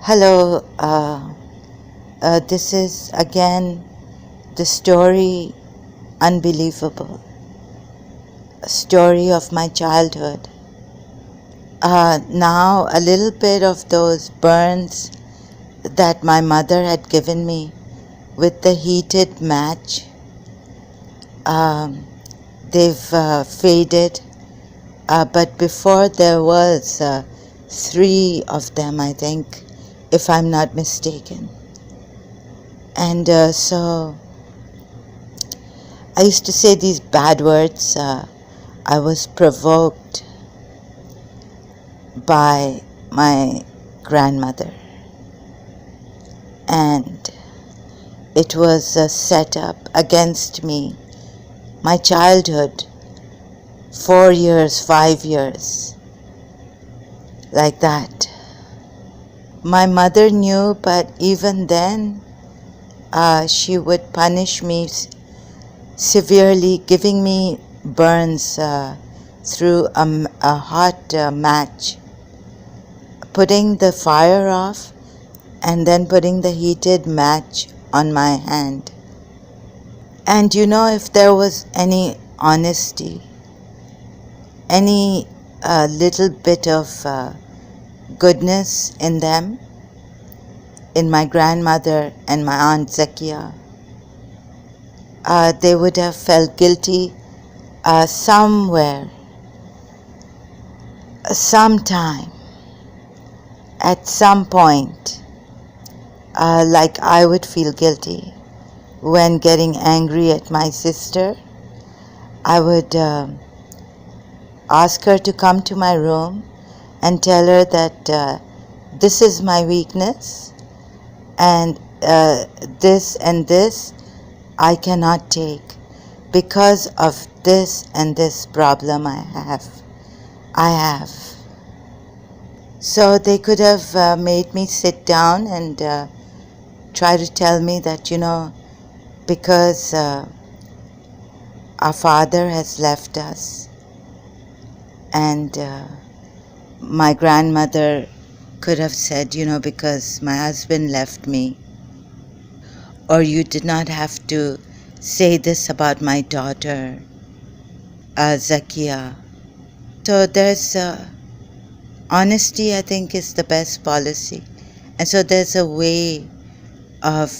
Hello, this is again the story Unbelievable, a story of my childhood. Now, a little bit of those burns that my mother had given me with the heated match, um, they've faded, but before there was three of them, I think, if I'm not mistaken. And so I used to say these bad words. I was provoked by my grandmother, and it was a setup against me. My childhood, 4 years, 5 years, like that. My mother knew, but even then, she would punish me severely, giving me burns through a hot match, putting the fire off and then putting the heated match on my hand. And if there was any honesty, any little bit of goodness in them, in my grandmother and my aunt Zakia, they would have felt guilty somewhere, sometime, at some point, like I would feel guilty when getting angry at my sister. I would ask her to come to my room and tell her that this is my weakness, and this and this I cannot take because of this and this problem I have. So they could have made me sit down and try to tell me that, because our father has left us, and my grandmother could have said, because my husband left me, or you did not have to say this about my daughter, Zakia. So there's honesty, I think, is the best policy. And so there's a way of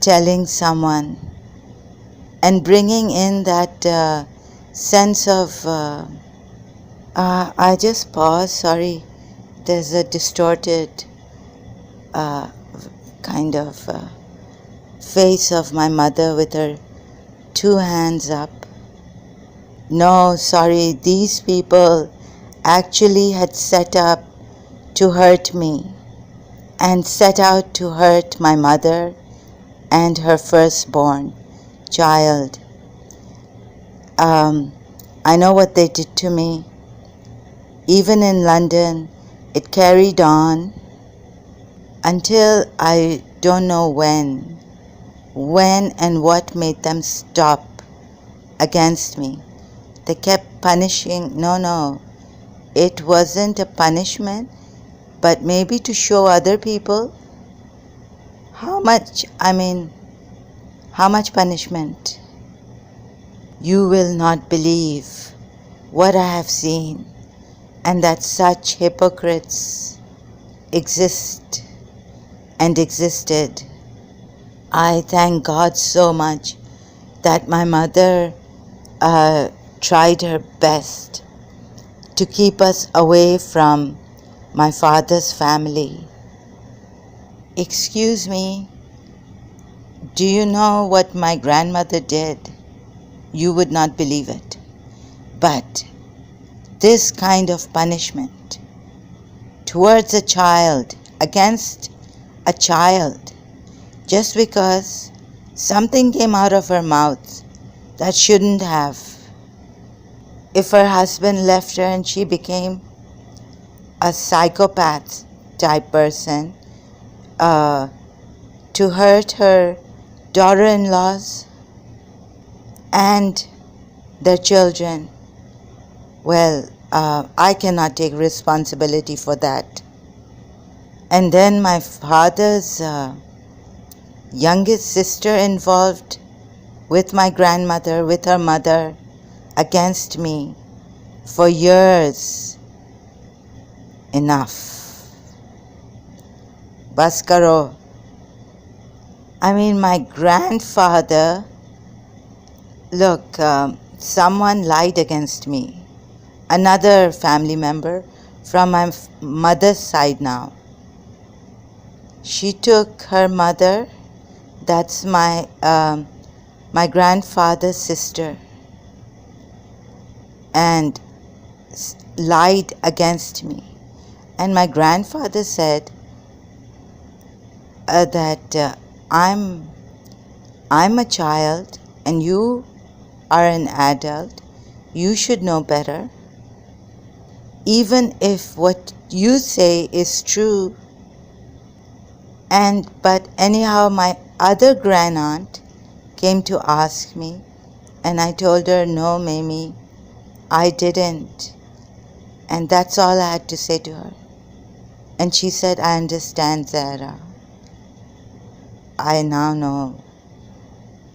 telling someone and bringing in that sense of I just pause, sorry, there's a distorted kind of face of my mother with her two hands up. No, sorry, these people actually had set up to hurt me and set out to hurt my mother and her firstborn child. I know what they did to me. Even in London, it carried on until I don't know when and what made them stop against me. They kept punishing. No, it wasn't a punishment, but maybe to show other people how much punishment. You will not believe what I have seen, and that such hypocrites exist and existed. I thank God so much that my mother tried her best to keep us away from my father's family. Excuse me, do you know what my grandmother did? You would not believe it. But this kind of punishment towards a child, against a child, just because something came out of her mouth that shouldn't have. If her husband left her and she became a psychopath type person, to hurt her daughter-in-laws and their children, well, I cannot take responsibility for that. And then my father's youngest sister involved with my grandmother, with her mother, against me for years. Enough. Bas karo. I mean, my grandfather, look, someone lied against me. Another family member from my mother's side now. She took her mother, that's my grandfather's sister, and lied against me. And my grandfather said that I'm a child and you are an adult. You should know better. Even if what you say is true. But anyhow, my other grandaunt came to ask me, and I told her, no, Mamie, I didn't. And that's all I had to say to her. And she said, I understand, Zahra. I now know.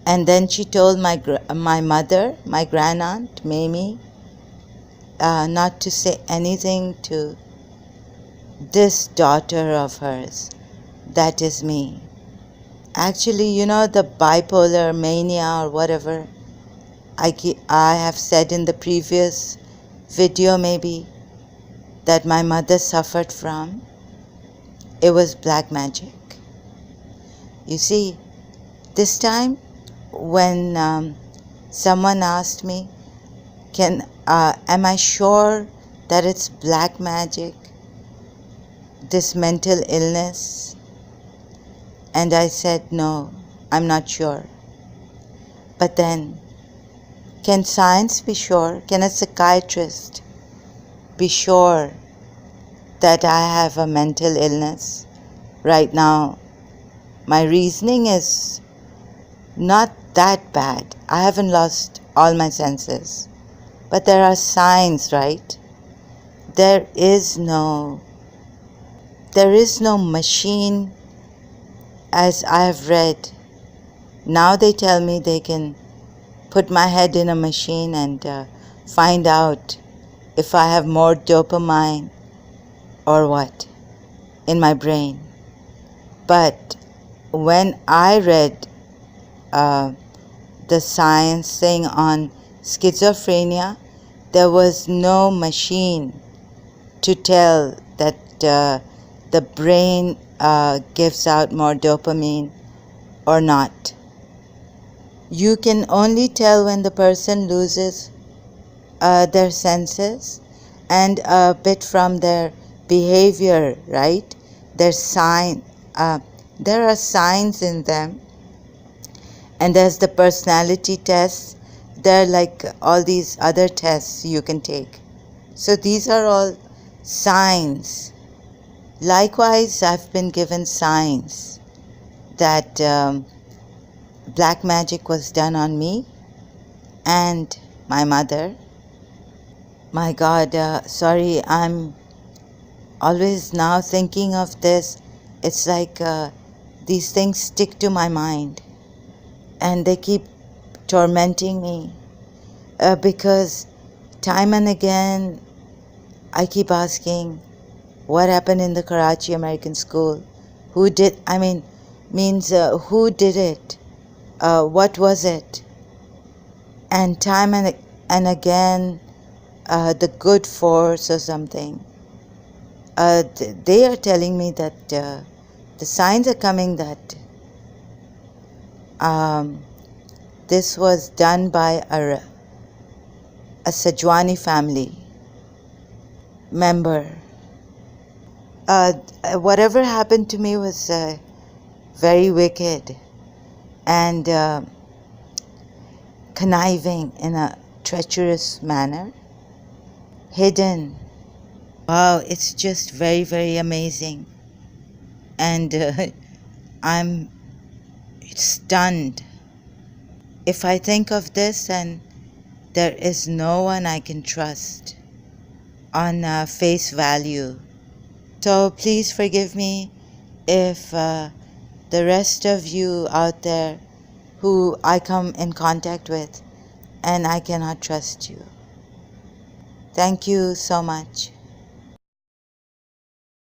And then she told my mother, my grandaunt, Mamie, not to say anything to this daughter of hers. That is me. Actually, you know, the bipolar mania or whatever I have said in the previous video maybe that my mother suffered from, it was black magic. You see, this time when someone asked me, am I sure that it's black magic, this mental illness? And I said, no, I'm not sure. But then, can science be sure? Can a psychiatrist be sure that I have a mental illness right now? My reasoning is not that bad. I haven't lost all my senses. But there are signs, right? There is no machine, as I have read. Now they tell me they can put my head in a machine and find out if I have more dopamine or what in my brain. But when I read the science thing on schizophrenia, there was no machine to tell that the brain gives out more dopamine or not. You can only tell when the person loses their senses and a bit from their behavior, right? There are signs in them. And there's the personality tests. There are like all these other tests you can take. So these are all signs. Likewise, I've been given signs that black magic was done on me and my mother. My God, sorry, I'm always now thinking of this. It's like these things stick to my mind and they keep tormenting me because time and again I keep asking, what happened in the Karachi American School? Who did it? What was it? And time and again, the good force or something. They are telling me that the signs are coming that this was done by a Sajwani family member. Whatever happened to me was very wicked and conniving in a treacherous manner, hidden. Wow, it's just very, very amazing. And I'm stunned. If I think of this, and there is no one I can trust on face value. So please forgive me if the rest of you out there who I come in contact with and I cannot trust you. Thank you so much.